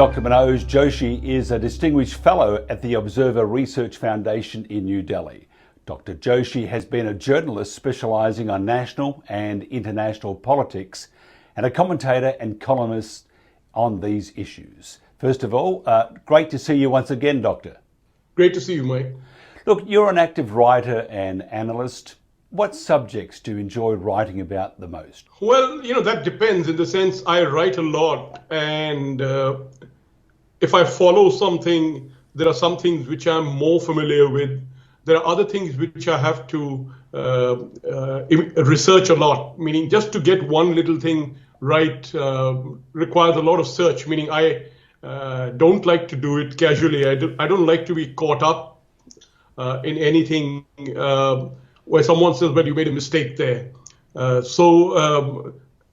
Dr. Manoj Joshi is a Distinguished Fellow at the Observer Research Foundation in New Delhi. Dr. Joshi has been a journalist specialising on national and international politics and a commentator and columnist on these issues. First of all, great to see you once again, Doctor. Great to see you, Mike. Look, you're an active writer and analyst. What subjects do you enjoy writing about the most? Well, that depends in the sense I write a lot, and if I follow something, there are some things which I'm more familiar with. There are other things which I have to research a lot, meaning just to get one little thing right requires a lot of search, meaning I don't like to do it casually. I don't like to be caught up in anything where someone says, well, you made a mistake there.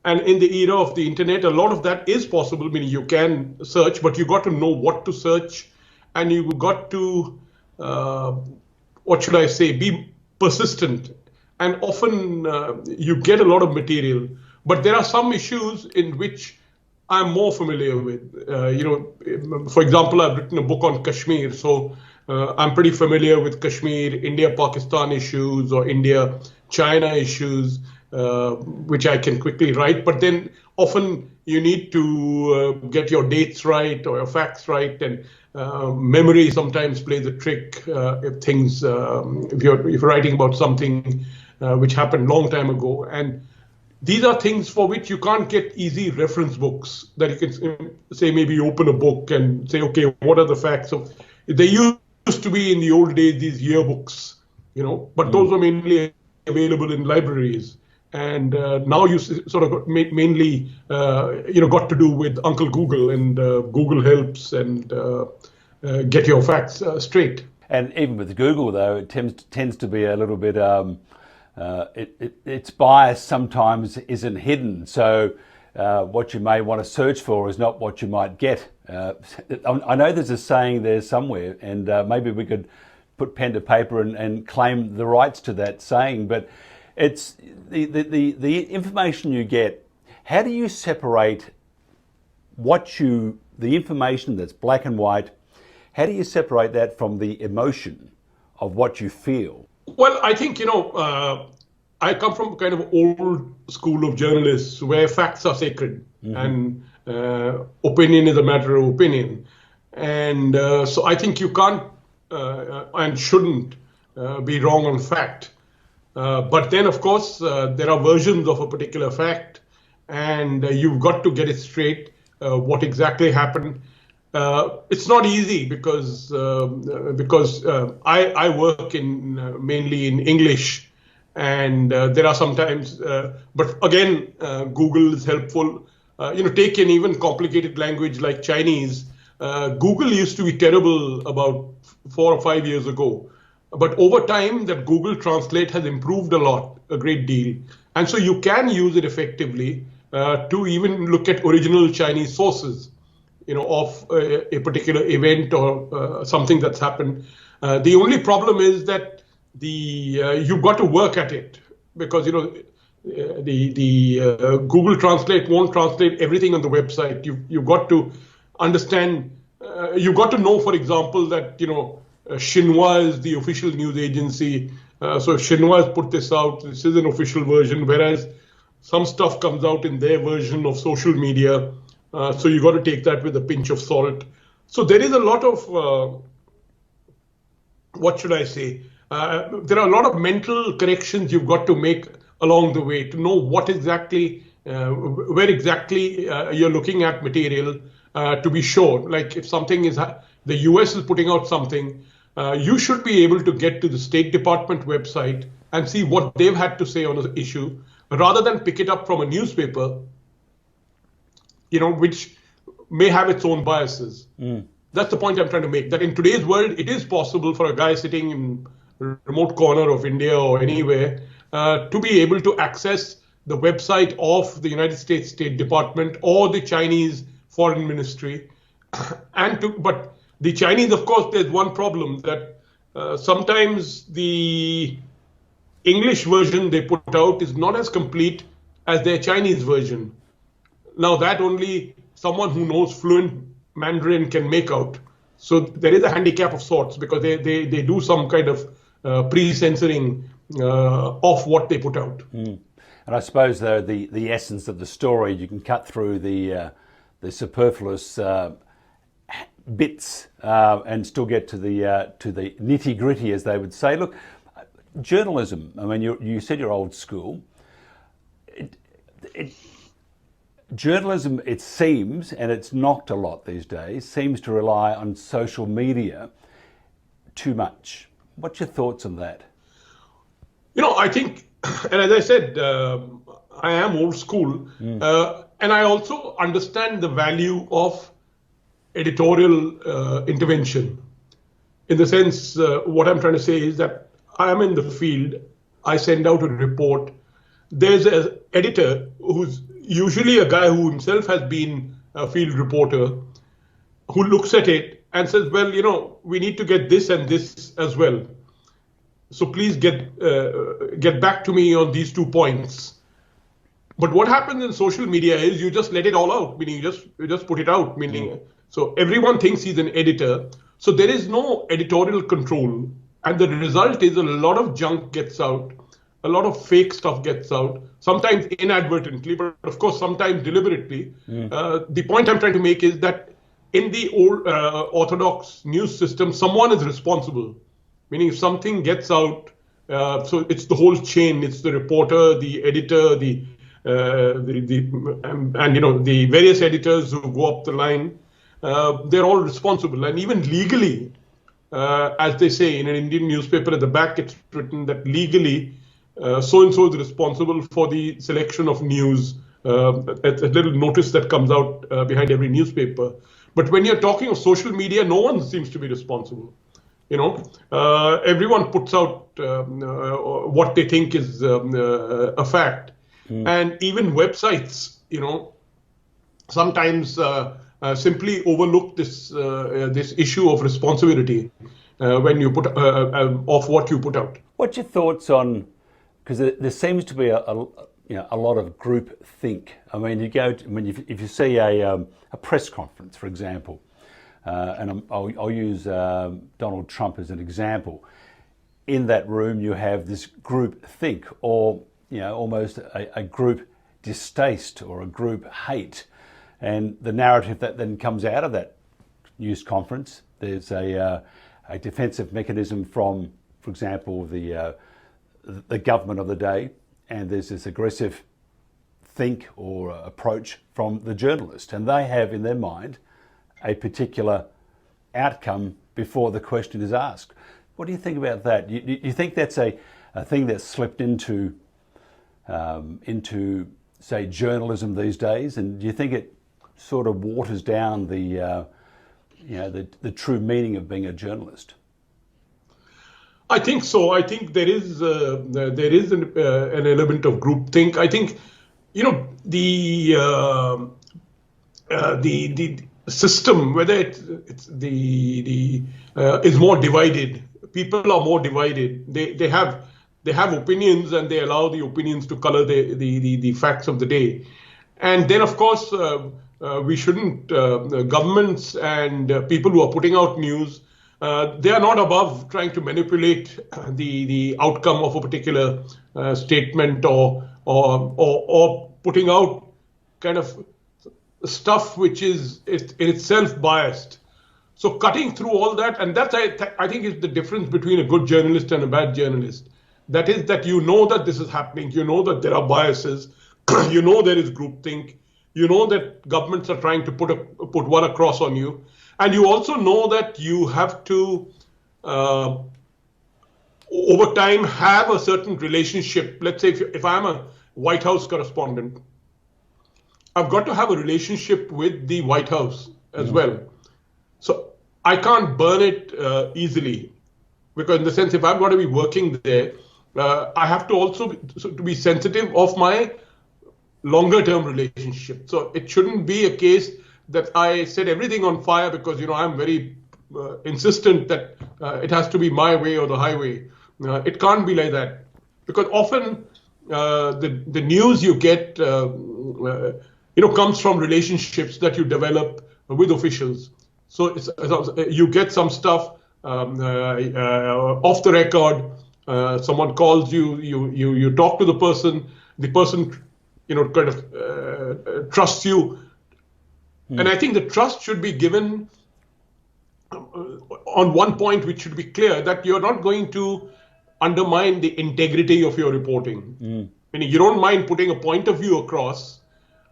And in the era of the internet, a lot of that is possible, meaning you can search, but you got to know what to search, and you got to, be persistent. And often you get a lot of material, but there are some issues in which I'm more familiar with. For example, I've written a book on Kashmir, so I'm pretty familiar with Kashmir, India-Pakistan issues or India-China issues, which I can quickly write. But then often you need to get your dates right or your facts right, and memory sometimes plays a trick if you're writing about something which happened a long time ago. And these are things for which you can't get easy reference books that you can say, maybe open a book and say, okay, what are the facts? So they used to be in the old days these yearbooks, but those were mainly available in libraries. And now you sort of mainly, got to do with Uncle Google, and Google helps and get your facts straight. And even with Google, though, it tends to be a little bit, its bias sometimes isn't hidden. So what you may want to search for is not what you might get. I know there's a saying there somewhere, and maybe we could put pen to paper and claim the rights to that saying, but it's the information you get. How do you separate the information that's black and white? How do you separate that from the emotion of what you feel? Well, I think, I come from kind of old school of journalists where facts are sacred, and opinion is a matter of opinion. And so I think you can't and shouldn't be wrong on fact. But then, of course, there are versions of a particular fact, and you've got to get it straight, what exactly happened. It's not easy because I work mainly in English, and there are sometimes, but again, Google is helpful. Take an even complicated language like Chinese. Google used to be terrible about 4 or 5 years ago. But over time, that Google Translate has improved a great deal. And so you can use it effectively to even look at original Chinese sources, of a particular event or something that's happened. The only problem is that you've got to work at it, because, the Google Translate won't translate everything on the website. You've got to understand, you've got to know, for example, that, Xinhua is the official news agency. So if Xinhua has put this out, this is an official version, whereas some stuff comes out in their version of social media. So you got to take that with a pinch of salt. So there is a lot of, there are a lot of mental corrections you've got to make along the way to know what exactly, where exactly you're looking at material to be sure. Like if something is, the US is putting out something, you should be able to get to the State Department website and see what they've had to say on the issue, rather than pick it up from a newspaper, which may have its own biases. That's the point I'm trying to make, that in today's world, it is possible for a guy sitting in a remote corner of India or anywhere to be able to access the website of the United States State Department or the Chinese Foreign Ministry. But the Chinese, of course, there's one problem, that sometimes the English version they put out is not as complete as their Chinese version. Now that only someone who knows fluent Mandarin can make out. So there is a handicap of sorts because they do some kind of pre-censoring of what they put out. And I suppose, though, the essence of the story, you can cut through the superfluous bits and still get to the nitty gritty, as they would say. Look, journalism. I mean, you said you're old school. Journalism, it seems, and it's knocked a lot these days, seems to rely on social media too much. What's your thoughts on that? I think, and as I said, I am old school, and I also understand the value of editorial intervention. In the sense, what I'm trying to say is that I am in the field, I send out a report, there's an editor who's usually a guy who himself has been a field reporter, who looks at it and says, well, we need to get this and this as well. So please get back to me on these 2 points. But what happens in social media is you just let it all out, meaning you just put it out, meaning so everyone thinks he's an editor. So there is no editorial control. And the result is a lot of junk gets out, a lot of fake stuff gets out, sometimes inadvertently, but of course sometimes deliberately. The point I'm trying to make is that in the old orthodox news system, someone is responsible. Meaning if something gets out, so it's the whole chain. It's the reporter, the editor, the various editors who go up the line. They're all responsible, and even legally, as they say in an Indian newspaper at the back, it's written that legally, so and so is responsible for the selection of news. It's a little notice that comes out behind every newspaper. But when you're talking of social media, no one seems to be responsible. Everyone puts out what they think is a fact. And even websites, sometimes simply overlook this issue of responsibility when you put of what you put out. What's your thoughts on, because there seems to be a lot of group think. I mean, if you see a press conference, for example, and I'll use Donald Trump as an example. In that room, you have this group think, or almost a group distaste or a group hate, and the narrative that then comes out of that news conference. There's a defensive mechanism from, for example, the government of the day, and there's this aggressive think or approach from the journalist, and they have in their mind a particular outcome before the question is asked. What do you think about that? You think that's a thing that's slipped into say journalism these days, and do you think it sort of waters down the true meaning of being a journalist? I think so. I think there is an element of groupthink. I think the system, whether it's is more divided. People are more divided. They have opinions, and they allow the opinions to color the facts of the day. And then, of course, we shouldn't. Governments and people who are putting out news, they are not above trying to manipulate the outcome of a particular statement or putting out kind of stuff which is in itself biased. So cutting through all that, and that's I think is the difference between a good journalist and a bad journalist. That is that that this is happening, that there are biases, there is groupthink, that governments are trying to put one across on you, and you also know that you have to over time have a certain relationship. Let's say if I'm a White House correspondent, I've got to have a relationship with the White House as well. So I can't burn it easily, because in the sense, if I'm going to be working there, I have to also be sensitive of my longer term relationship. So it shouldn't be a case that I set everything on fire because, I'm very insistent that it has to be my way or the highway. It can't be like that, because often the news you get, comes from relationships that you develop with officials. So you get some stuff off the record. Someone calls you, you talk to the person kind of trusts you. And I think the trust should be given on one point, which should be clear, that you're not going to undermine the integrity of your reporting. Meaning you don't mind putting a point of view across,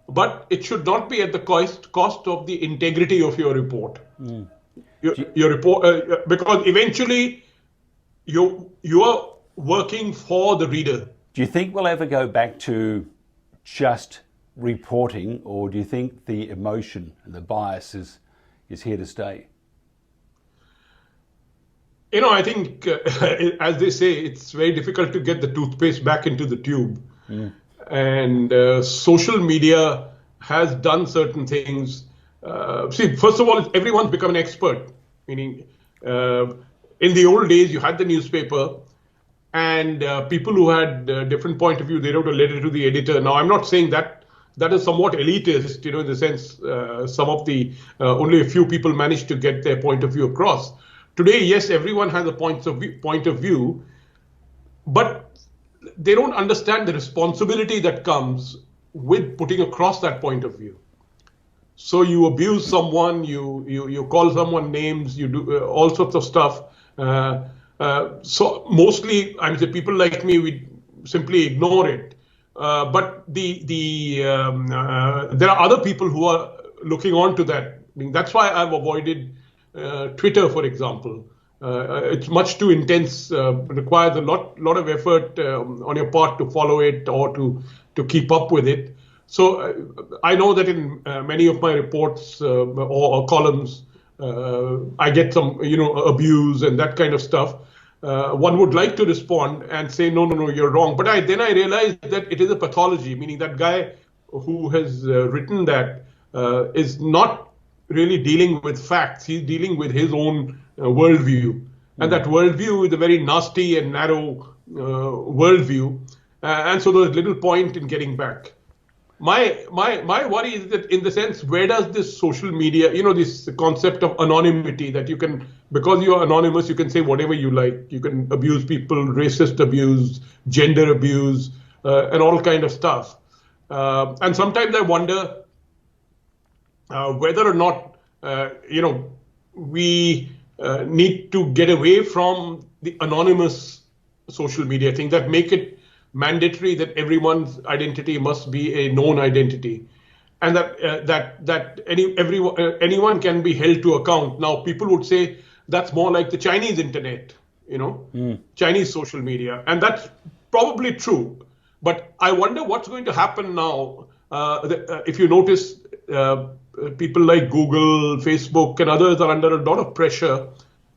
but it should not be at the cost of the integrity of your report. Your report, because eventually you are working for the reader. Do you think we'll ever go back to just reporting, or do you think the emotion and the bias is here to stay? I think, as they say, it's very difficult to get the toothpaste back into the tube. And social media has done certain things. First of all, everyone's become an expert. Meaning, in the old days, you had the newspaper, and people who had a different point of view, they wrote a letter to the editor. Now, I'm not saying that is somewhat elitist, in the sense some of the only a few people managed to get their point of view across. Today, yes, everyone has a point of view, but they don't understand the responsibility that comes with putting across that point of view. So you abuse someone, you call someone names, you do all sorts of stuff. So mostly, I mean, people like me, we simply ignore it. But there are other people who are looking on to that. I mean, that's why I've avoided Twitter, for example. It's much too intense, requires a lot of effort on your part to follow it or to keep up with it. So I know that in many of my reports or columns, I get some, abuse and that kind of stuff. One would like to respond and say, no, you're wrong. But then I realized that it is a pathology, meaning that guy who has written that is not really dealing with facts. He's dealing with his own worldview. And that worldview is a very nasty and narrow worldview. And so there's little point in getting back. My worry is that, in the sense, where does this social media, this concept of anonymity, that you can, because you are anonymous, you can say whatever you like. You can abuse people, racist abuse, gender abuse, and all kind of stuff. And sometimes I wonder whether or not, we need to get away from the anonymous social media thing, that make it mandatory that everyone's identity must be a known identity, and that anyone can be held to account. Now, people would say that's more like the Chinese internet, Chinese social media, and that's probably true. But I wonder what's going to happen now. If you notice, people like Google, Facebook, and others are under a lot of pressure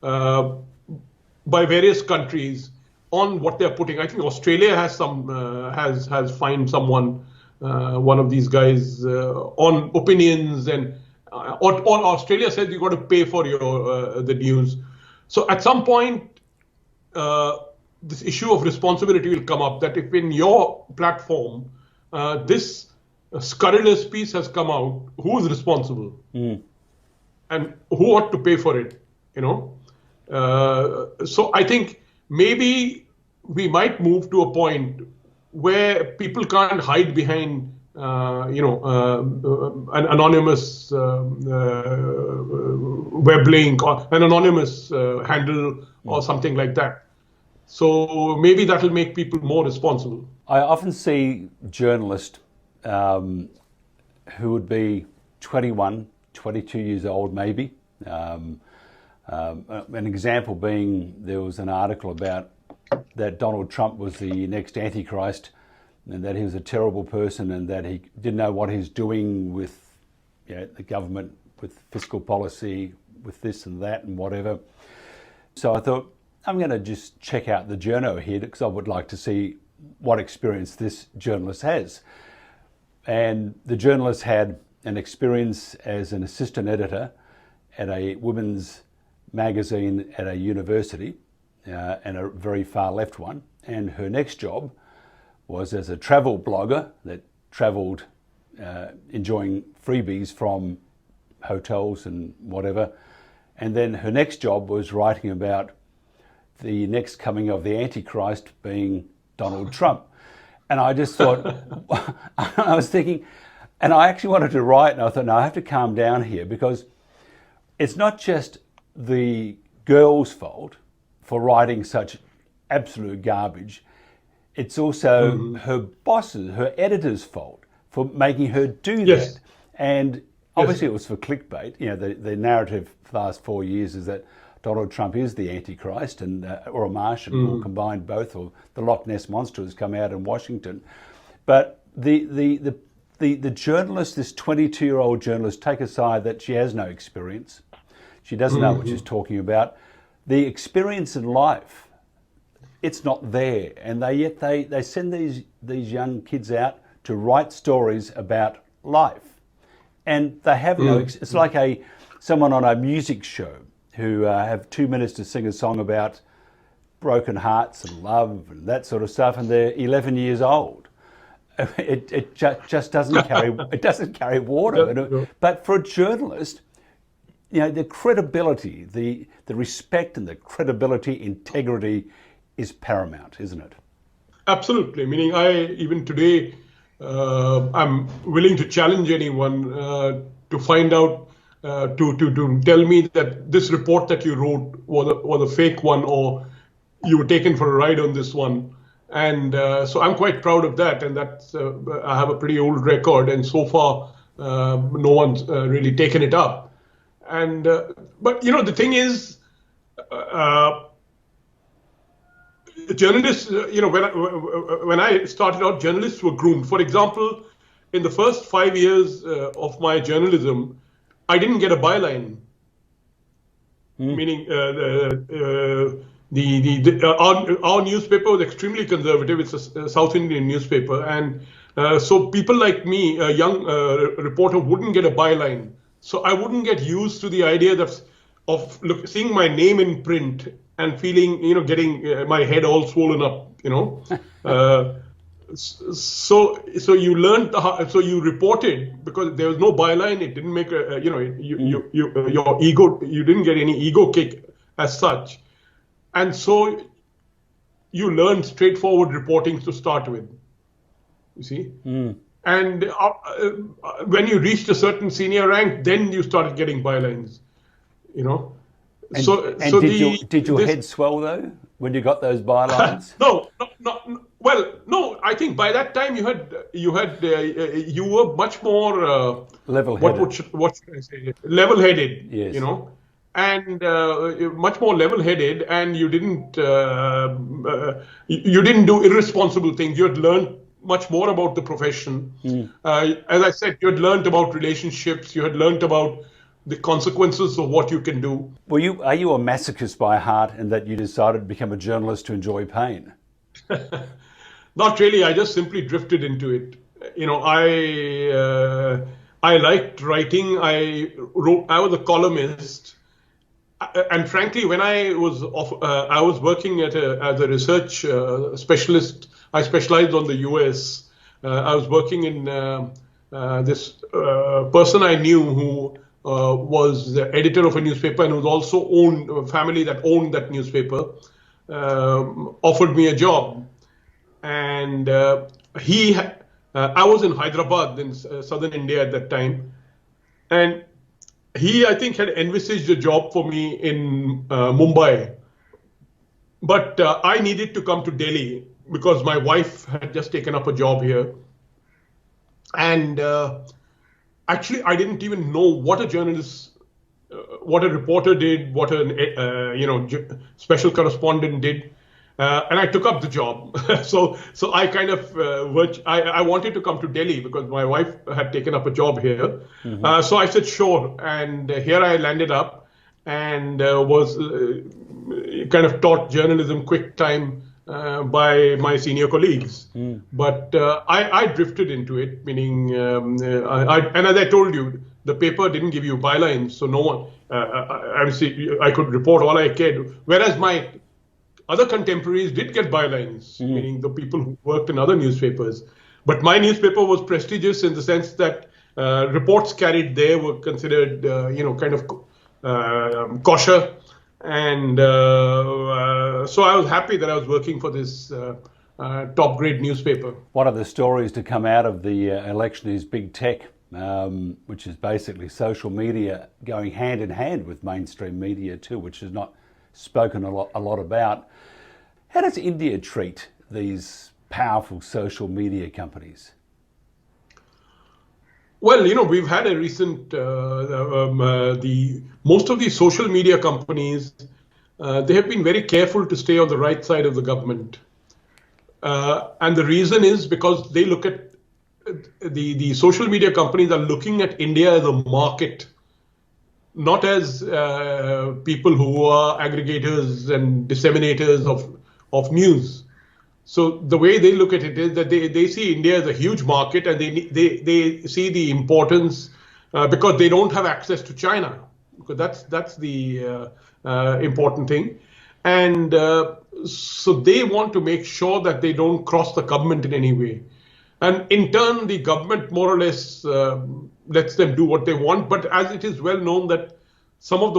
by various countries on what they're putting. I think Australia has has fined someone, one of these guys, on opinions, and or Australia says you got to pay for your the news. So at some point, this issue of responsibility will come up. That if in your platform this scurrilous piece has come out, who is responsible, and who ought to pay for it? So I think maybe we might move to a point where people can't hide behind, an anonymous web link or an anonymous handle or something like that. So maybe that will make people more responsible. I often see journalists who would be 21, 22 years old, maybe. An example being, there was an article about that Donald Trump was the next Antichrist, and that he was a terrible person, and that he didn't know what he's doing with the government, with fiscal policy, with this and that and whatever. So I thought, I'm going to just check out the journo here, because I would like to see what experience this journalist has. And the journalist had an experience as an assistant editor at a women's magazine at a university, and a very far left one. And her next job was as a travel blogger that travelled enjoying freebies from hotels and whatever. And then her next job was writing about the next coming of the Antichrist being Donald Trump. And I just thought, I was thinking, and I actually wanted to write, and I thought, no, I have to calm down here, because it's not just the girl's fault for writing such absolute garbage. It's also her boss's, her editor's fault for making her do that. And obviously it was for clickbait. You know, the narrative for the last 4 years is that Donald Trump is the Antichrist and or a Martian, or combined both, or the Loch Ness Monster has come out in Washington. But the journalist, this 22-year-old journalist, take aside that she has no experience. She doesn't know what she's talking about. The experience in life, it's not there. And yet they send these young kids out to write stories about life. And they have no, it's like someone on a music show who have 2 minutes to sing a song about broken hearts and love and that sort of stuff, and they're 11 years old. It just doesn't carry, it doesn't carry water. But for a journalist, you know, the credibility, the respect and the credibility, integrity is paramount, isn't it? Absolutely. Meaning, even today, I'm willing to challenge anyone to find out, to tell me that this report that you wrote was a fake one, or you were taken for a ride on this one. And so I'm quite proud of that. And that's, I have a pretty old record, and so far, no one's really taken it up. And but you know, the thing is, journalists, you know, when I started out, journalists were groomed. For example, in the first 5 years of my journalism, I didn't get a byline. Meaning, our newspaper was extremely conservative. It's a South Indian newspaper, and so people like me, a young reporter, wouldn't get a byline. So I wouldn't get used to the idea of seeing my name in print and feeling, you know, getting my head all swollen up, you know. So you learned, so you reported, because there was no byline. It didn't make a, you know, your ego, you didn't get any ego kick as such. And so you learned straightforward reporting to start with, you see. And when you reached a certain senior rank, then you started getting bylines, you know. And did your head swell though when you got those bylines? No. Well, no. I think by that time you were much more level-headed. What should I say? Level-headed. Yes. You know, and much more level-headed, and you didn't do irresponsible things. You had learned much more about the profession. As I said, you had learned about relationships. You had learned about the consequences of what you can do. Are you a masochist by heart, in that you decided to become a journalist to enjoy pain? Not really. I just simply drifted into it. You know, I liked writing. I was a columnist, and frankly, when I was working as a research specialist. I specialized on the US. I was working in this person I knew who was the editor of a newspaper, and was also owned a family that owned that newspaper, offered me a job. And I was in Hyderabad in southern India at that time. And he, I think, had envisaged a job for me in Mumbai. But I needed to come to Delhi, because my wife had just taken up a job here. And actually, I didn't even know what a journalist, what a reporter did, what a special correspondent did. And I took up the job. so I kind of, I wanted to come to Delhi because my wife had taken up a job here. So I said, sure. And here I landed up, and was kind of taught journalism quick time by my senior colleagues. But I drifted into it, meaning, and as I told you, the paper didn't give you bylines, so no one, I could report all I could, whereas my other contemporaries did get bylines, meaning the people who worked in other newspapers. But my newspaper was prestigious in the sense that Reports carried there were considered, kind of kosher. And so I was happy that I was working for this top grade newspaper. One of the stories to come out of the election is big tech, which is basically social media going hand in hand with mainstream media too, which is not spoken a lot about. How does India treat these powerful social media companies? Well, we've had a recent, most of these social media companies, they have been very careful to stay on the right side of the government. And the reason is because they look at, the social media companies are looking at India as a market, not as people who are aggregators and disseminators of news. So the way they look at it is that they see India as a huge market, and they see the importance because they don't have access to China, because that's the important thing. And so they want to make sure that they don't cross the government in any way. And in turn, the government more or less lets them do what they want. But as it is well known that some of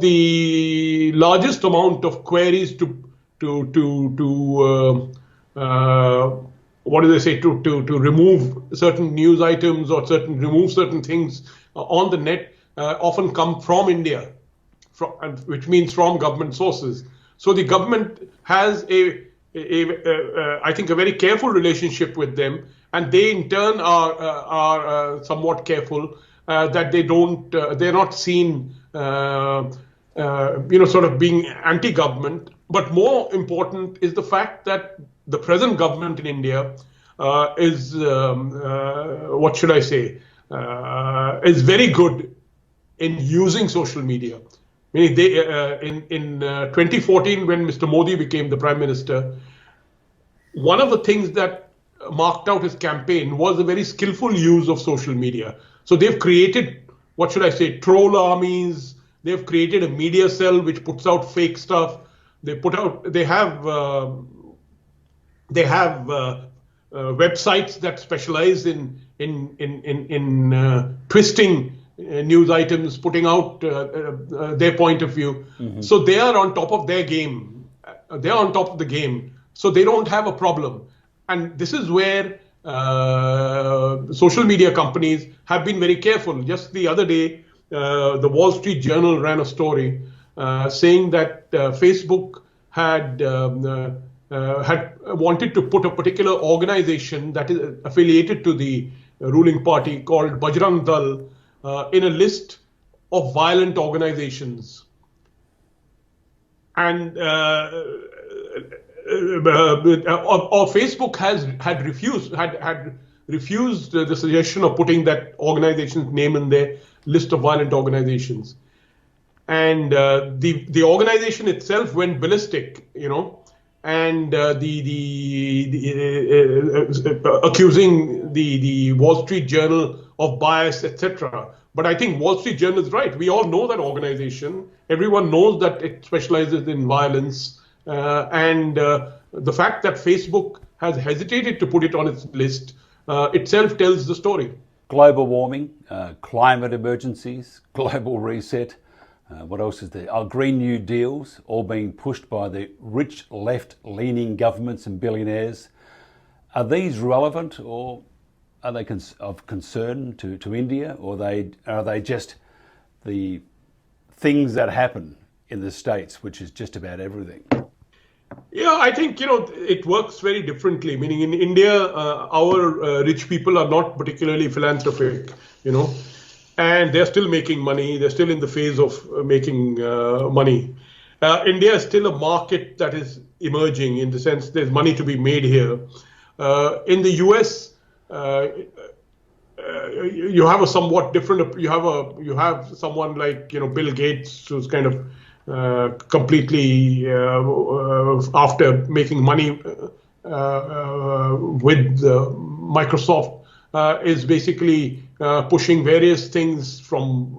the largest amount of queries to what do they say, to remove certain news items or remove certain things on the net often come from India, which means from government sources. So the government has I think a very careful relationship with them, and they in turn are somewhat careful that they're not seen sort of being anti-government. But more important is the fact that the present government in India is, what should I say, is very good in using social media. Meaning in 2014, when Mr. Modi became the Prime Minister, one of the things that marked out his campaign was a very skillful use of social media. So they've created, what should I say, troll armies. They've created a media cell which puts out fake stuff. They have websites that specialize in twisting news items, putting out their point of view. Mm-hmm. So they are on top of their game. They are on top of the game. So they don't have a problem. And this is where social media companies have been very careful. Just the other day, the Wall Street Journal ran a story saying that Facebook had wanted to put a particular organization that is affiliated to the ruling party called Bajrang Dal in a list of violent organizations. And Facebook had refused the suggestion of putting that organization's name in their list of violent organizations. And the organization itself went ballistic, and accusing the Wall Street Journal of bias, etc. But I think Wall Street Journal is right. We all know that organization. Everyone knows that it specializes in violence. And the fact that Facebook has hesitated to put it on its list itself tells the story. Global warming, climate emergencies, global reset. What else is there? Green New Deals, all being pushed by the rich left-leaning governments and billionaires. Are these relevant, or are they of concern to India, or are they just the things that happen in the States, which is just about everything? Yeah, I think, it works very differently. Meaning in India, our rich people are not particularly philanthropic, and they're still making money. They're still in the phase of making money. India is still a market that is emerging, in the sense there's money to be made here. In the US, you have a somewhat different. You have someone like Bill Gates, who's kind of completely after making money with Microsoft, is basically pushing various things from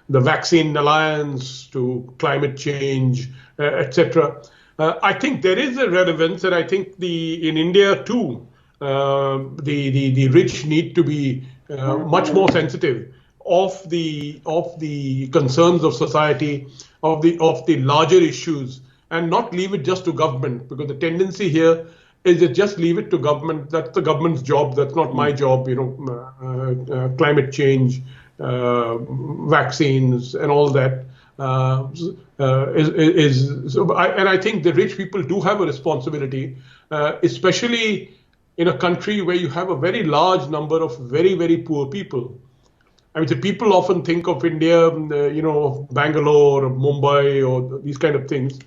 the vaccine alliance to climate change, etc. I think there is a relevance, and I think in India too, the rich need to be much more sensitive of the concerns of society, of the larger issues, and not leave it just to government, because the tendency here is to just leave it to government. That's the government's job. That's not my job. Climate change, vaccines, and all that. And I think the rich people do have a responsibility, especially in a country where you have a very large number of very, very poor people. I mean, the people often think of India, of Bangalore or Mumbai or these kind of things.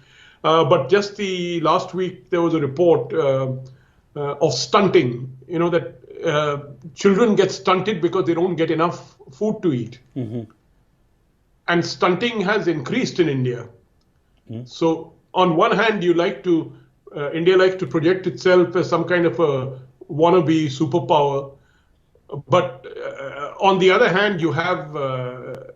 But just the last week, there was a report of stunting, that children get stunted because they don't get enough food to eat. Mm-hmm. And stunting has increased in India. Mm-hmm. So on one hand, India likes to project itself as some kind of a wannabe superpower. But on the other hand, you have a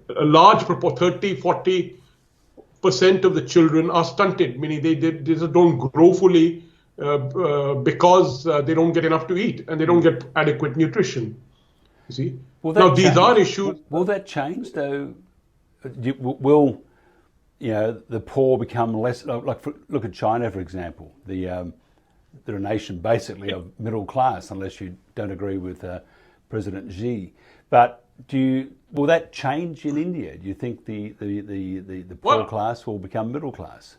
large proportion, 30-40% of the children are stunted, meaning they just don't grow fully because they don't get enough to eat and they don't get adequate nutrition. You see? These are issues. Will that change, though? Will the poor become less? Look at China, for example. They're a nation basically of middle class, unless you don't agree with President Xi. But will that change in India? Do you think the poor class will become middle class?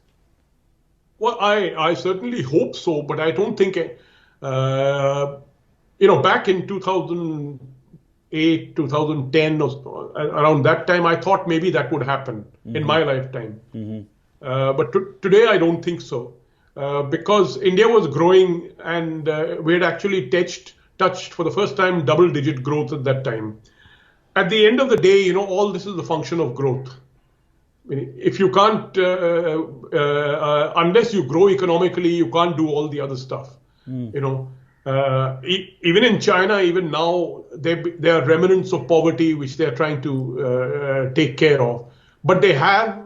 Well, I certainly hope so, but I don't think back in 2008, 2010, or around that time, I thought maybe that would happen in my lifetime. Mm-hmm. But today, I don't think so. Because India was growing and we had actually touched for the first time double-digit growth at that time. At the end of the day, all this is a function of growth. I mean, if you can't, unless you grow economically, you can't do all the other stuff. Even in China, even now, there are remnants of poverty which they are trying to take care of. But they have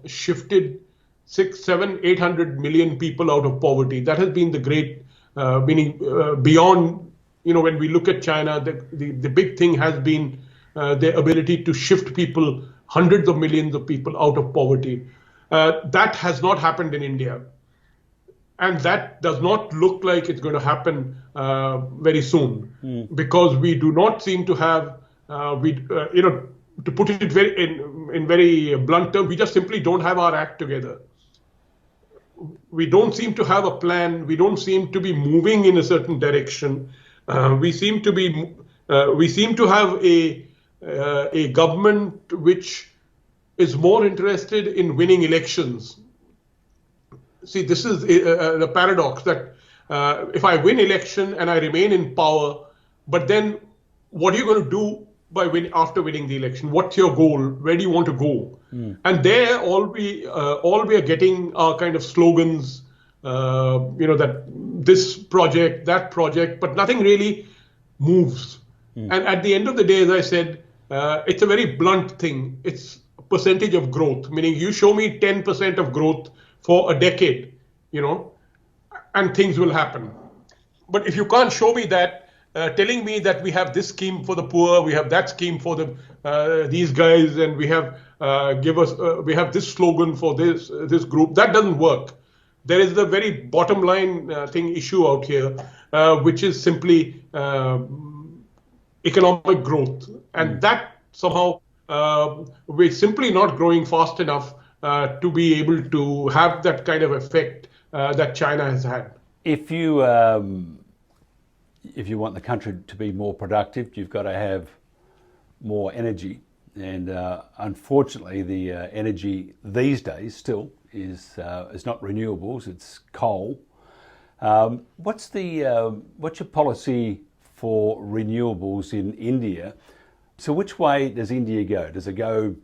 shifted 600, 700, 800 million people out of poverty. That has been the great, meaning beyond, when we look at China, the big thing has been their ability to shift people, hundreds of millions of people out of poverty. That has not happened in India. And that does not look like it's going to happen very soon, because we do not seem to have, to put it in very blunt terms, we just simply don't have our act together. We don't seem to have a plan. We don't seem to be moving in a certain direction. We seem to have a government which is more interested in winning elections. See, this is the paradox that if I win election and I remain in power, but then what are you going to do after winning the election? What's your goal? Where do you want to go? And there, all we are getting are kind of slogans, that this project, that project, but nothing really moves. And at the end of the day, as I said, it's a very blunt thing. It's a percentage of growth, meaning you show me 10% of growth for a decade, and things will happen. But if you can't show me that, telling me that we have this scheme for the poor, we have that scheme for these guys, and we have we have this slogan for this group, that doesn't work. There is the very bottom line issue out here, which is simply economic growth, and that somehow we're simply not growing fast enough to be able to have that kind of effect that China has had. If you want the country to be more productive, you've got to have more energy. And unfortunately, the energy these days still is not renewables, it's coal. What's your policy for renewables in India? So which way does India go? Does it go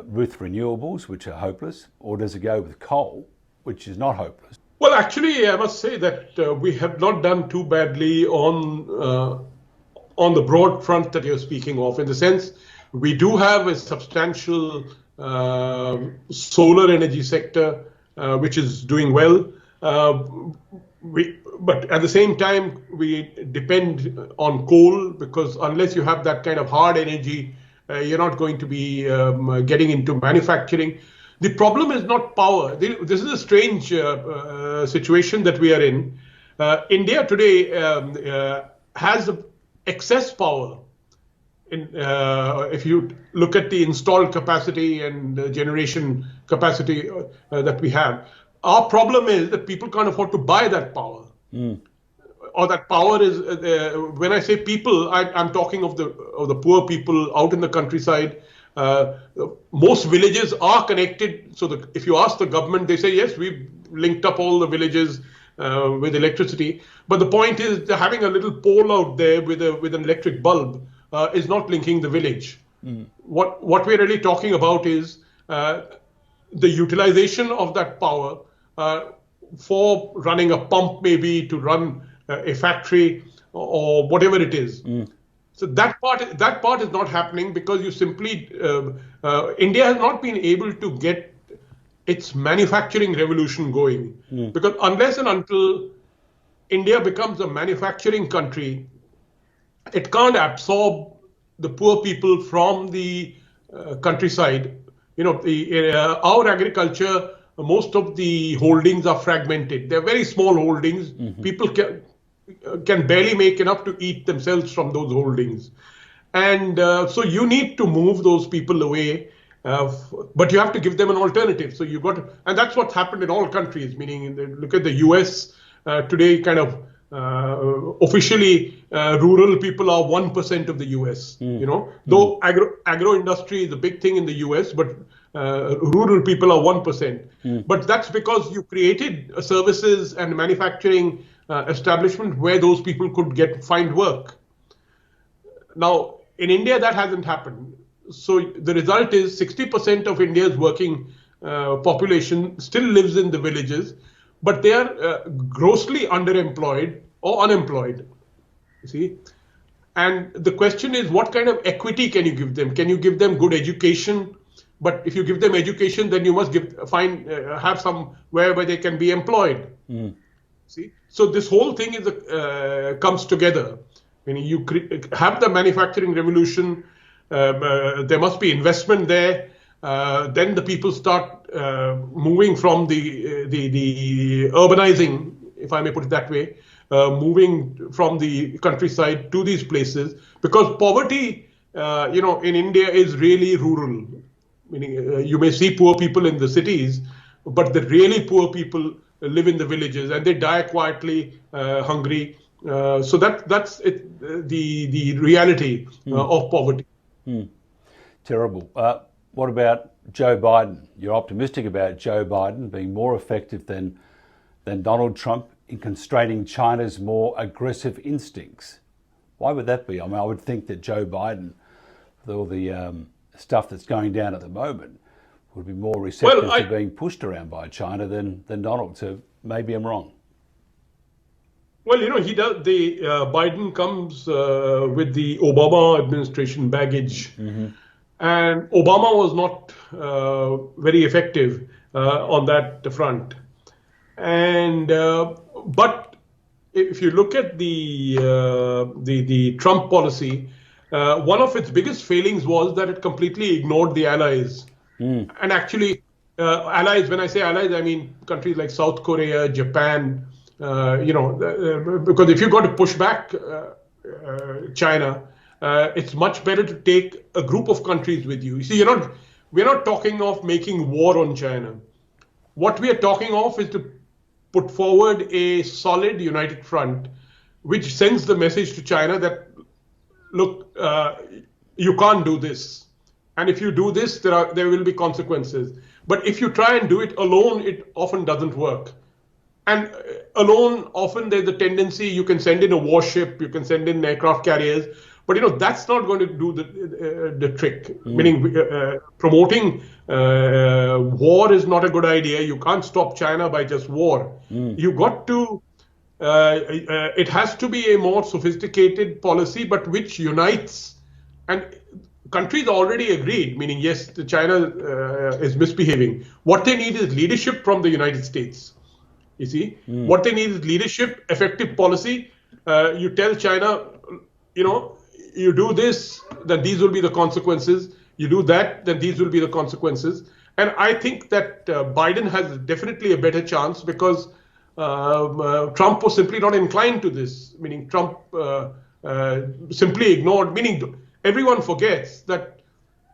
with renewables, which are hopeless, or does it go with coal, which is not hopeless? Well, actually, I must say that we have not done too badly on the broad front that you're speaking of, in the sense we do have a substantial solar energy sector which is doing well. but at the same time, we depend on coal because unless you have that kind of hard energy, you're not going to be getting into manufacturing. The problem is not power. This is a strange situation that we are in. India today has excess power. If you look at the installed capacity and generation capacity that we have, our problem is that people can't afford to buy that power. Or that power is, when I say people, I'm talking of the poor people out in the countryside. Most villages are connected. So if you ask the government, they say, yes, we've linked up all the villages with electricity. But the point is having a little pole out there with an electric bulb is not linking the village. What we're really talking about is the utilization of that power for running a pump, maybe to run a factory or whatever it is. So that part is not happening because you simply India has not been able to get its manufacturing revolution going because unless and until India becomes a manufacturing country, it can't absorb the poor people from the countryside. Our agriculture, most of the holdings are fragmented. They're very small holdings. People can barely make enough to eat themselves from those holdings. And so you need to move those people away, but you have to give them an alternative. So and that's what's happened in all countries, meaning look at the US today, kind of officially rural people are 1% of the US, though agro industry is a big thing in the US, but rural people are 1%. But that's because you created services and manufacturing establishment where those people could find work. Now, in India, that hasn't happened. So the result is 60% of India's working population still lives in the villages, but they are grossly underemployed or unemployed. You see? And the question is, what kind of equity can you give them? Can you give them good education? But if you give them education, then you must have somewhere where they can be employed. See, so this whole thing comes together. Meaning you have the manufacturing revolution. There must be investment there. Then the people start moving from the urbanizing, if I may put it that way, moving from the countryside to these places, because poverty, in India is really rural. Meaning you may see poor people in the cities, but the really poor people live in the villages and they die quietly, hungry. So that's it, the reality of poverty. Terrible. What about Joe Biden? You're optimistic about Joe Biden being more effective than Donald Trump in constraining China's more aggressive instincts. Why would that be? I mean, I would think that Joe Biden, with all the stuff that's going down at the moment, would be more receptive to being pushed around by China than Donald. So maybe I'm wrong. Well, he does. Biden comes with the Obama administration baggage, and Obama was not very effective on that front. And but if you look at the Trump policy, one of its biggest failings was that it completely ignored the allies. And actually, allies, when I say allies, I mean countries like South Korea, Japan, because if you've got to push back China, it's much better to take a group of countries with you. You see, we're not talking of making war on China. What we are talking of is to put forward a solid united front, which sends the message to China that, look, you can't do this. And if you do this, there will be consequences. But if you try and do it alone, it often doesn't work. And alone, often there's a tendency, you can send in a warship, you can send in aircraft carriers, but that's not going to do the trick. Meaning promoting war is not a good idea. You can't stop China by just war. You got to, it has to be a more sophisticated policy, but which unites. And countries already agreed, meaning, yes, China is misbehaving. What they need is leadership from the United States. You see, what they need is leadership, effective policy. You tell China, you do this, then these will be the consequences. You do that, then these will be the consequences. And I think that Biden has definitely a better chance because Trump was simply not inclined to this, meaning Trump simply ignored, meaning everyone forgets that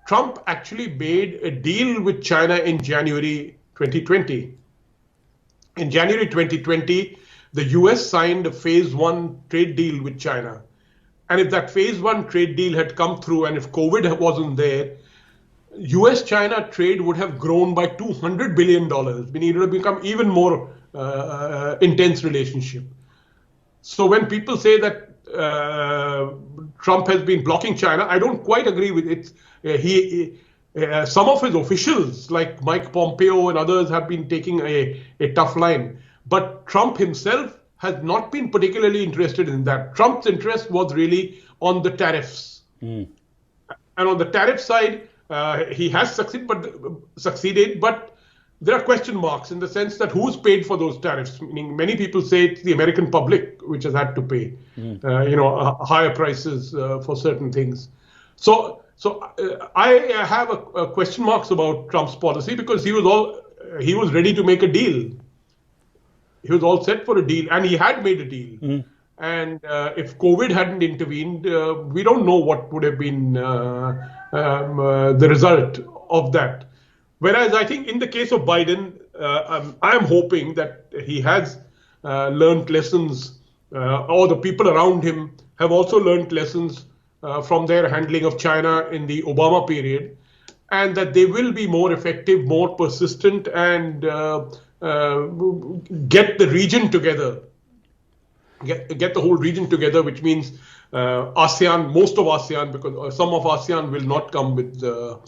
Trump actually made a deal with China in January 2020. In January 2020, the US signed a phase one trade deal with China. And if that phase one trade deal had come through and if COVID wasn't there, US-China trade would have grown by $200 billion, meaning it would have become even more intense relationship. So when people say that Trump has been blocking China, I don't quite agree with it. Some of his officials, like Mike Pompeo and others, have been taking a tough line. But Trump himself has not been particularly interested in that. Trump's interest was really on the tariffs. And on the tariff side, he has succeeded, but there are question marks in the sense that who's paid for those tariffs? Meaning, many people say it's the American public which has had to pay, higher prices for certain things. So I have a question marks about Trump's policy because he was ready to make a deal. He was all set for a deal, and he had made a deal. And if COVID hadn't intervened, we don't know what would have been the result of that. Whereas I think in the case of Biden, I am hoping that he has learned lessons, or the people around him have also learned lessons from their handling of China in the Obama period, and that they will be more effective, more persistent, and get the region together. Get the whole region together, which means ASEAN, most of ASEAN, because some of ASEAN will not come with the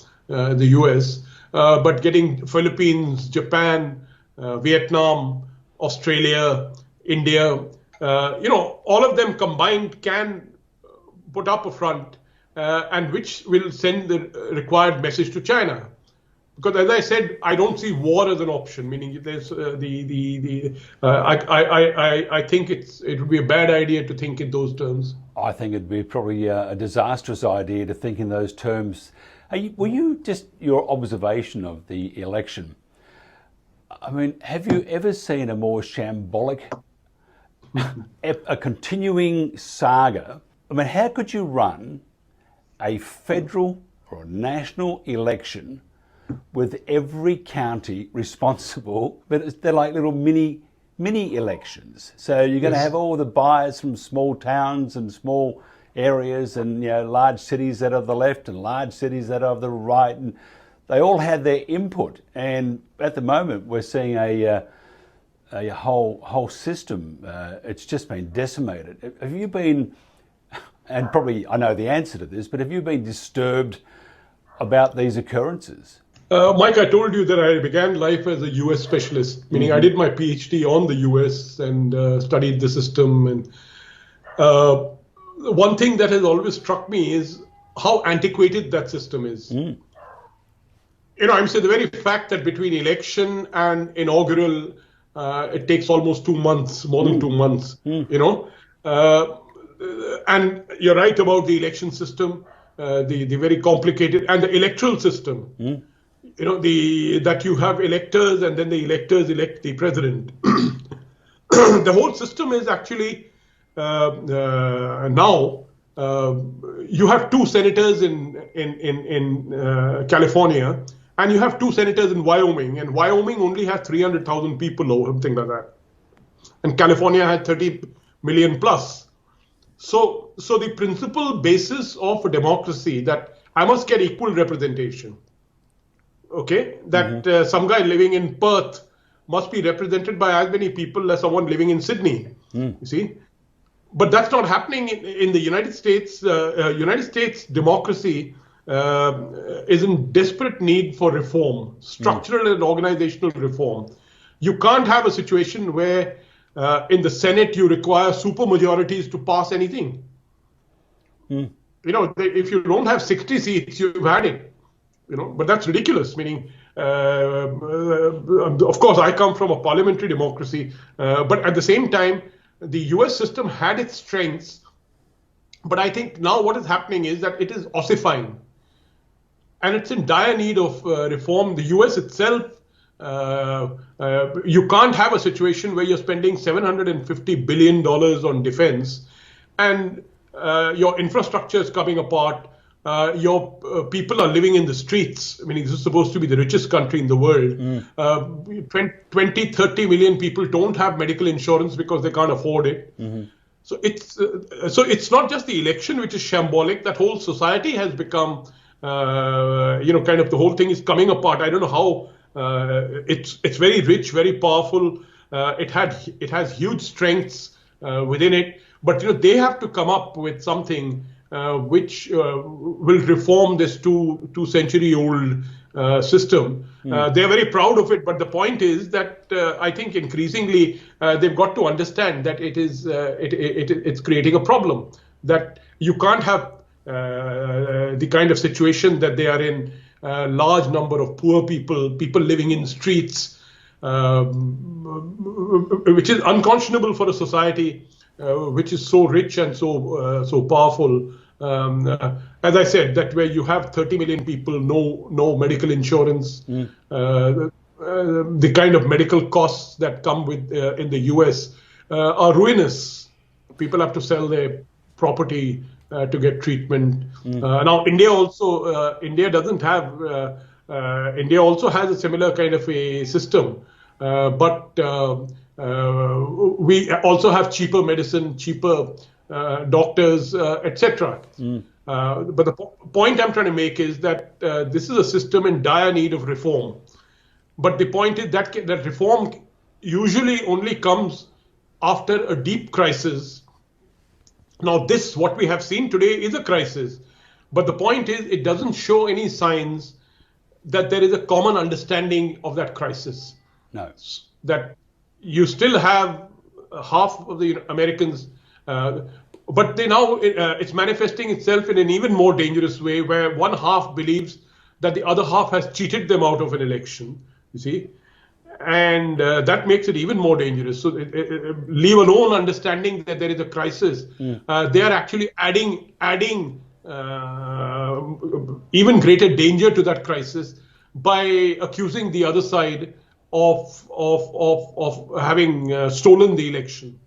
US, but getting Philippines, Japan, Vietnam, Australia, India, all of them combined can put up a front, and which will send the required message to China. Because as I said, I don't see war as an option. Meaning, there's I think it would be a bad idea to think in those terms. I think it'd be probably a disastrous idea to think in those terms. Were you just your observation of the election? I mean, have you ever seen a more shambolic, a continuing saga? I mean, how could you run a federal or a national election with every county responsible, but they're like little mini elections. So you're going to have all the buyers from small towns and small areas, and large cities that are the left and large cities that are the right, and they all had their input. And at the moment, we're seeing a whole system. It's just been decimated. Have you been, and probably I know the answer to this, but have you been disturbed about these occurrences? Mike, I told you that I began life as a US specialist, meaning I did my PhD on the US and studied the system. And one thing that has always struck me is how antiquated that system is. I'm saying the very fact that between election and inaugural, it takes almost 2 months, more than 2 months, and you're right about the election system, the very complicated, and the electoral system. That you have electors and then the electors elect the president. The whole system is actually now you have 2 senators in California, and you have 2 senators in Wyoming, and Wyoming only has 300,000 people or something like that, and California had 30 million plus. So the principal basis of a democracy that I must get equal representation. Okay, that some guy living in Perth must be represented by as many people as someone living in Sydney. You see, but that's not happening in the United States. United States democracy is in desperate need for reform, structural and organizational reform. You can't have a situation where in the Senate you require supermajorities to pass anything. If you don't have 60 seats, you've had it. But that's ridiculous. Meaning, of course, I come from a parliamentary democracy, but at the same time, the US system had its strengths. But I think now what is happening is that it is ossifying. And it's in dire need of reform. The US itself, you can't have a situation where you're spending $750 billion on defense and your infrastructure is coming apart. Your people are living in the streets. I mean, this is supposed to be the richest country in the world. 20, 30 million people don't have medical insurance because they can't afford it. So it's not just the election which is shambolic. That whole society has become, kind of the whole thing is coming apart. I don't know how. It's very rich, very powerful. It has huge strengths within it. But they have to come up with something which will reform this two-century-old system. They're very proud of it, but the point is that I think increasingly they've got to understand that it's creating a problem. That you can't have the kind of situation that they are in. Large number of poor people living in streets, which is unconscionable for a society which is so rich and so powerful. As I said, that where you have 30 million people, no medical insurance, the kind of medical costs that come with in the US are ruinous. People have to sell their property to get treatment. Now, India also has a similar kind of a system, but we also have cheaper medicine, cheaper doctors, etc. But the point I'm trying to make is that this is a system in dire need of reform. But the point is that reform usually only comes after a deep crisis. Now, what we have seen today is a crisis. But the point is, it doesn't show any signs that there is a common understanding of that crisis. No. That you still have half of the Americans, but it's manifesting itself in an even more dangerous way, where one half believes that the other half has cheated them out of an election, you see, and that makes it even more dangerous. So leave alone understanding that there is a crisis, they are actually adding even greater danger to that crisis by accusing the other side of having stolen the election.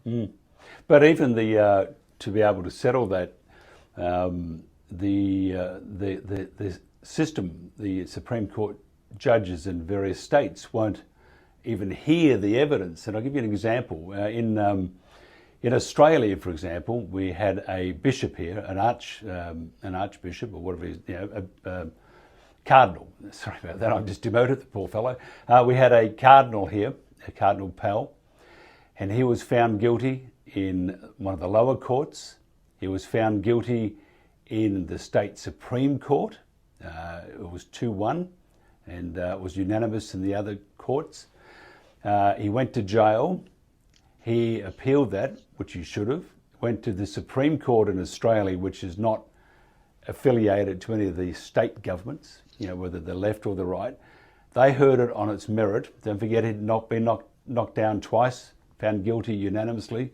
But even to be able to settle that, the system, the Supreme Court judges in various states won't even hear the evidence. And I'll give you an example. In Australia, for example, we had a bishop here, an archbishop or whatever it is, a cardinal. Sorry about that. I'm just demoted, the poor fellow. We had a cardinal here, a Cardinal Pell, and he was found guilty in one of the lower courts. He was found guilty in the state Supreme Court. It was 2-1, and it was unanimous in the other courts. He went to jail. He appealed that, which he should have. Went to the Supreme Court in Australia, which is not affiliated to any of the state governments, whether the left or the right. They heard it on its merit. Don't forget, he'd not been knocked down twice, found guilty unanimously.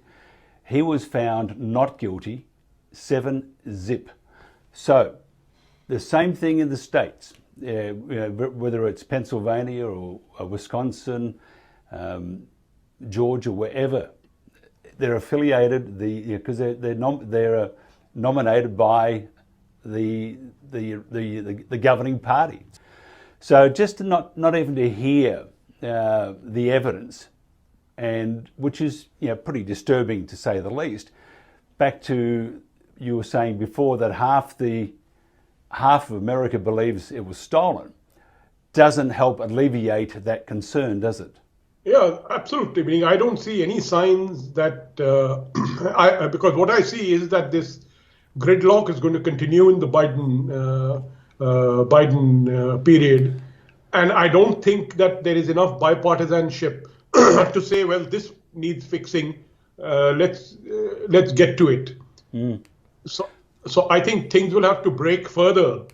He was found not guilty, 7-0. So the same thing in the states, whether it's Pennsylvania or Wisconsin, Georgia, wherever, they're affiliated because they're nominated by the governing party. So just not even to hear the evidence, and which is pretty disturbing to say the least. Back to you were saying before that half of America believes it was stolen, doesn't help alleviate that concern, does it? Yeah, absolutely. Meaning, I don't see any signs that because what I see is that this gridlock is going to continue in the Biden period, and I don't think that there is enough bipartisanship to say, well, this needs fixing. Let's get to it. So I think things will have to break further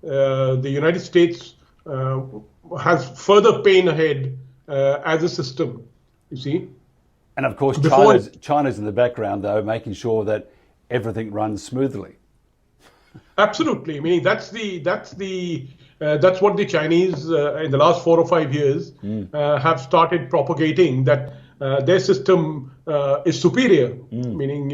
the United States has further pain ahead as a system, you see. And of course, China's in the background, though, making sure that everything runs smoothly. Absolutely. I mean, that's what the Chinese in the last 4 or 5 years have started propagating, that their system is superior. Meaning,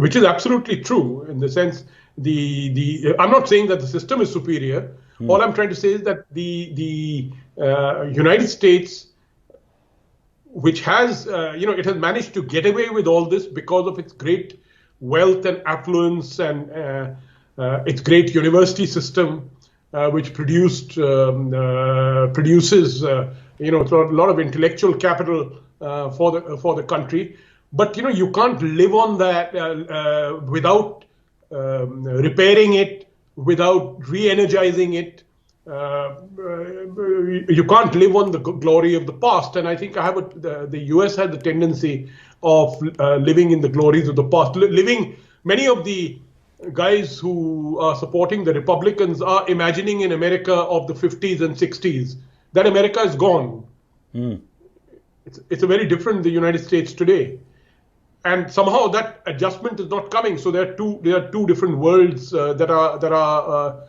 which is absolutely true in the sense I'm not saying that the system is superior. All I'm trying to say is that the United States, which has it has managed to get away with all this because of its great wealth and affluence and its great university system, which produces a lot of intellectual capital for the country. But you can't live on that without repairing it, without re-energizing it. You can't live on the glory of the past, and I think the US has the tendency of living in the glories of the past. Many of the guys who are supporting the Republicans are imagining an America of the 50s and 60s. That America is gone. It's a very different the United States today, and somehow that adjustment is not coming. So there are two different worlds that are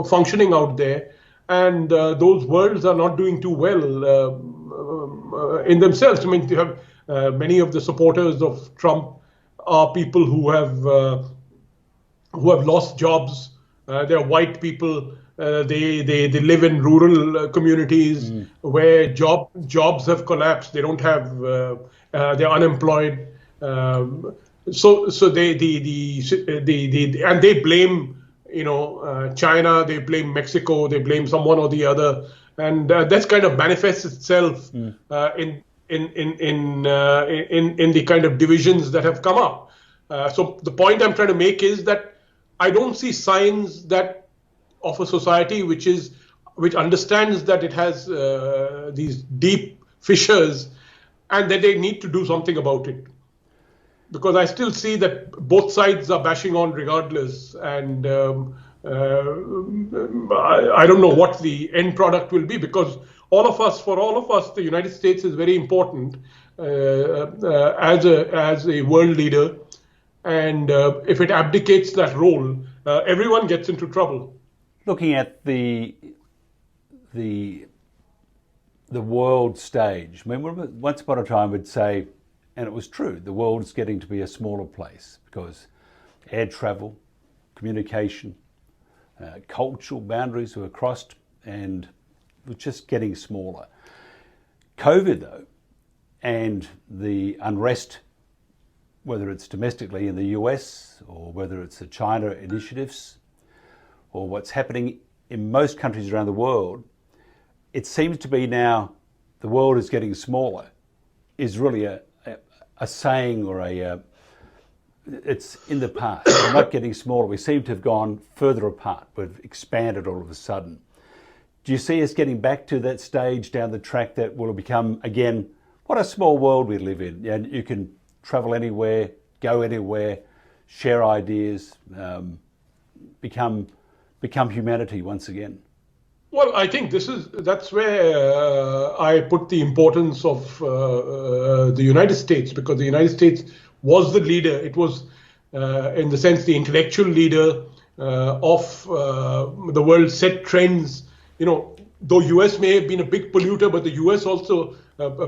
functioning out there, and those worlds are not doing too well in themselves. I mean, you have many of the supporters of Trump are people who have lost jobs. They are white people. They live in rural communities where jobs have collapsed. They don't have. They're unemployed. So they blame China. They blame Mexico. They blame someone or the other, and that kind of manifests itself in the kind of divisions that have come up. So the point I'm trying to make is that I don't see signs of a society which understands that it has these deep fissures and that they need to do something about it. Because I still see that both sides are bashing on regardless, and I don't know what the end product will be, because for all of us, the United States is very important as a world leader, and if it abdicates that role, everyone gets into trouble. Looking at the world stage, I mean, once upon a time we'd say, and it was true, the world's getting to be a smaller place because air travel, communication, cultural boundaries were crossed, and it was just getting smaller. COVID, though, and the unrest, whether it's domestically in the US or whether it's the China initiatives or what's happening in most countries around the world, it seems to be now the world is getting smaller, is really a saying or it's in the past. We're not getting smaller. We seem to have gone further apart. We've expanded all of a sudden. Do you see us getting back to that stage down the track that will become, again, what a small world we live in? And you can travel anywhere, go anywhere, share ideas, become humanity once again. Well, I think that's where I put the importance of the United States, because the United States was the leader. It was, in the sense, the intellectual leader of the world, set trends. Though US may have been a big polluter, but the US also,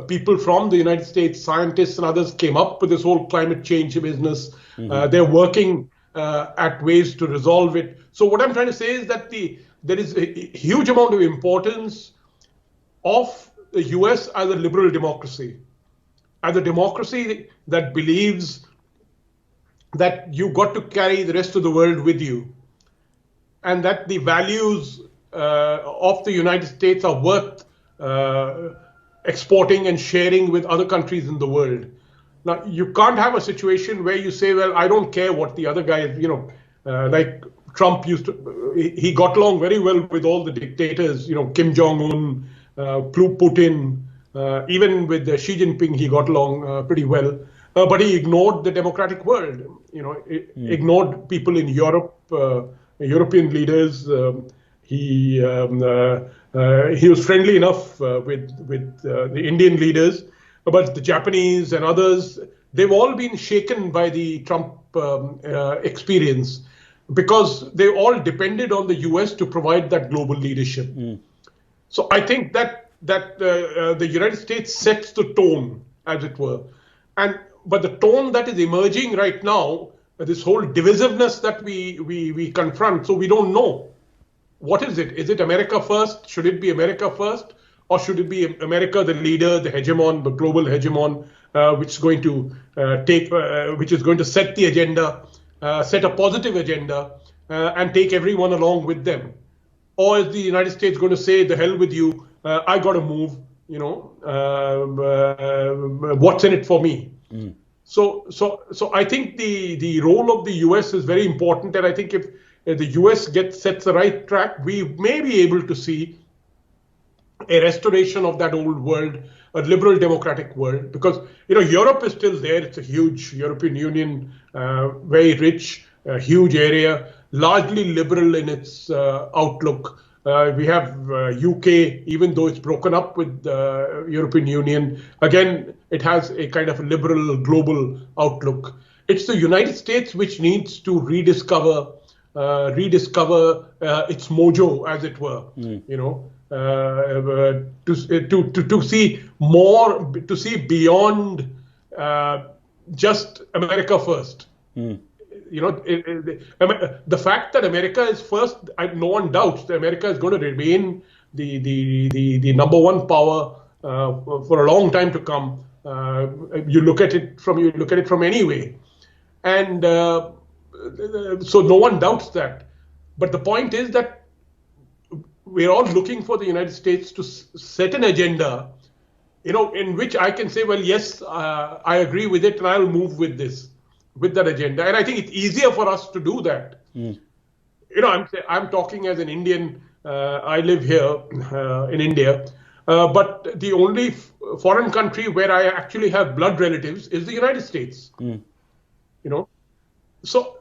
people from the United States, scientists and others, came up with this whole climate change business. They're working at ways to resolve it. So what I'm trying to say is that there is a huge amount of importance of the US as a liberal democracy, as a democracy that believes that you've got to carry the rest of the world with you, and that the values of the United States are worth exporting and sharing with other countries in the world. Now, you can't have a situation where you say, well, I don't care what the other guy is, like Trump he got along very well with all the dictators, Kim Jong-un, Putin, even with Xi Jinping, he got along pretty well. but he ignored the democratic world. Ignored people in Europe, European leaders. He was friendly enough with the Indian leaders, but the Japanese and others, they've all been shaken by the Trump experience, because they all depended on the US to provide that global leadership. So I think that the United States sets the tone, as it were. But the tone that is emerging right now, this whole divisiveness that we confront, so we don't know. What is it? Is it America first? Should it be America first? Or should it be America, the leader, the hegemon, the global hegemon, which is going to which is going to set the agenda, set a positive agenda, and take everyone along with them? Or is the United States going to say, the hell with you, I got to move, what's in it for me? So I think the role of the US is very important, and I think if the US sets the right track, we may be able to see a restoration of that old world, a liberal democratic world, because Europe is still there. It's a huge European Union, very rich, huge area, largely liberal in its outlook. We have UK, even though it's broken up with the European Union, again, it has a kind of liberal global outlook. It's the United States which needs to rediscover its mojo, as it were, to see more, to see beyond just America first. The fact that America is first, no one doubts that America is going to remain the number one power for a long time to come. You look at it from any way, and so no one doubts that. But the point is that we're all looking for the United States to set an agenda, in which I can say, well, yes, I agree with it, and I'll move with that agenda. And I think it's easier for us to do that. I'm talking as an Indian. I live here in India, but the only foreign country where I actually have blood relatives is the United States. So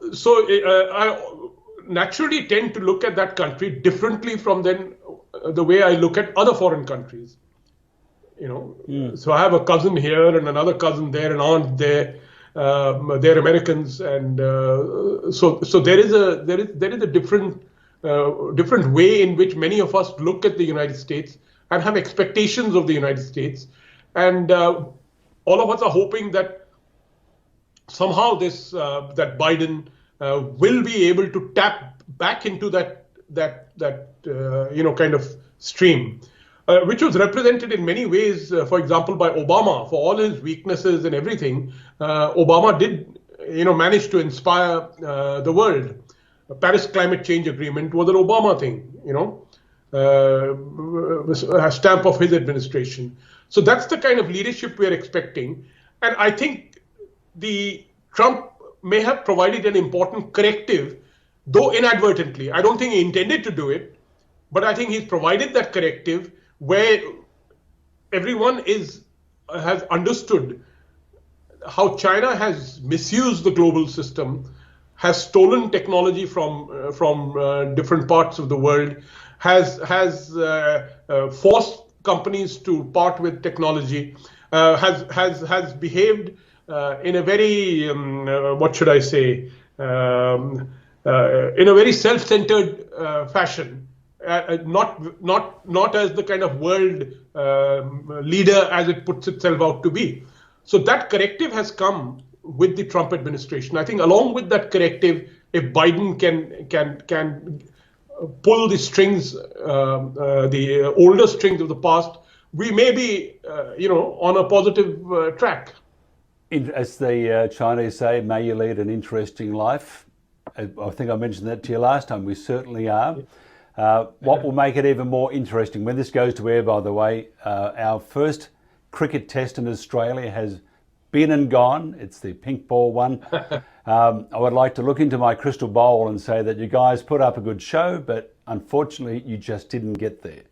I naturally tend to look at that country differently from the way I look at other foreign countries. So I have a cousin here and another cousin there, an aunt there. They're Americans, and so there is a different way in which many of us look at the United States and have expectations of the United States, and all of us are hoping that somehow that Biden will be able to tap back into that kind of stream, which was represented in many ways, for example, by Obama. For all his weaknesses and everything, Obama did, manage to inspire the world. The Paris Climate Change Agreement was an Obama thing, a stamp of his administration. So that's the kind of leadership we are expecting. And I think Trump may have provided an important corrective, though inadvertently. I don't think he intended to do it, but I think he's provided that corrective where everyone has understood how China has misused the global system, has stolen technology from different parts of the world, has forced companies to part with technology, has behaved in a very what should I say, in a very self-centered fashion. Not as the kind of world leader as it puts itself out to be. So that corrective has come with the Trump administration. I think along with that corrective, if Biden can pull the strings, the older strings of the past, we may be on a positive track. As the Chinese say, may you lead an interesting life. I think I mentioned that to you last time. We certainly are. What will make it even more interesting, when this goes to air, by the way, our first cricket test in Australia has been and gone. It's the pink ball one. I would like to look into my crystal bowl and say that you guys put up a good show, but unfortunately you just didn't get there.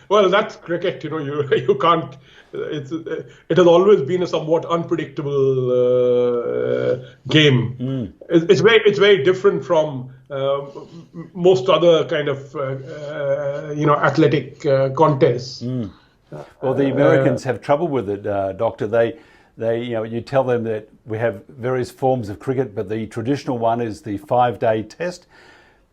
Well, that's cricket. You can't. It has always been a somewhat unpredictable game. It's very different from most other kind of athletic contests. Well, the Americans have trouble with it, Doctor. You tell them that we have various forms of cricket, but the traditional one is the 5-day test,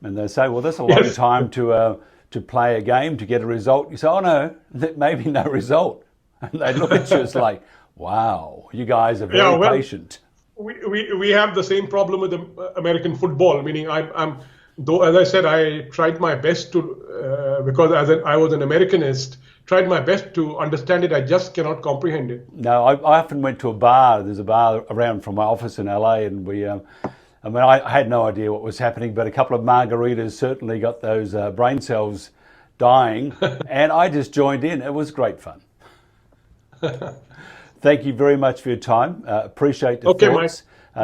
and they say, well, that's a long time to play a game to get a result. You say, oh no, that may be no result, and they look at you as like, wow, you guys are very patient. We have the same problem with the American football. Meaning, though, as I said, I tried my best to because I was an Americanist. Tried my best to understand it. I just cannot comprehend it. No, I often went to a bar. There's a bar around from my office in LA, and I had no idea what was happening, but a couple of margaritas certainly got those brain cells dying, and I just joined in. It was great fun. Thank you very much for your time. Appreciate the thoughts.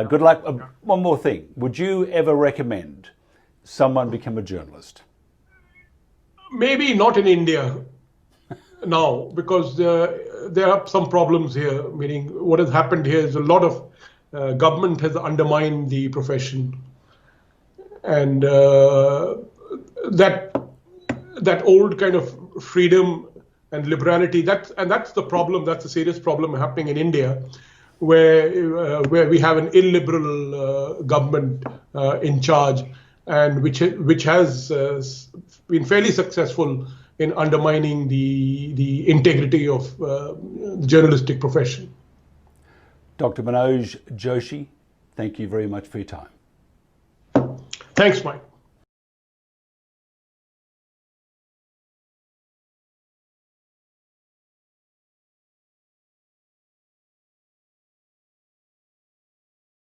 Good luck. One more thing. Would you ever recommend someone become a journalist? Maybe not in India now, because there are some problems here. Meaning, what has happened here is a lot of government has undermined the profession, and that old kind of freedom and liberality. That's the problem. That's a serious problem happening in India, where we have an illiberal government in charge, and which has been fairly successful in undermining the integrity of the journalistic profession. Dr. Manoj Joshi, thank you very much for your time. Thanks, Mike.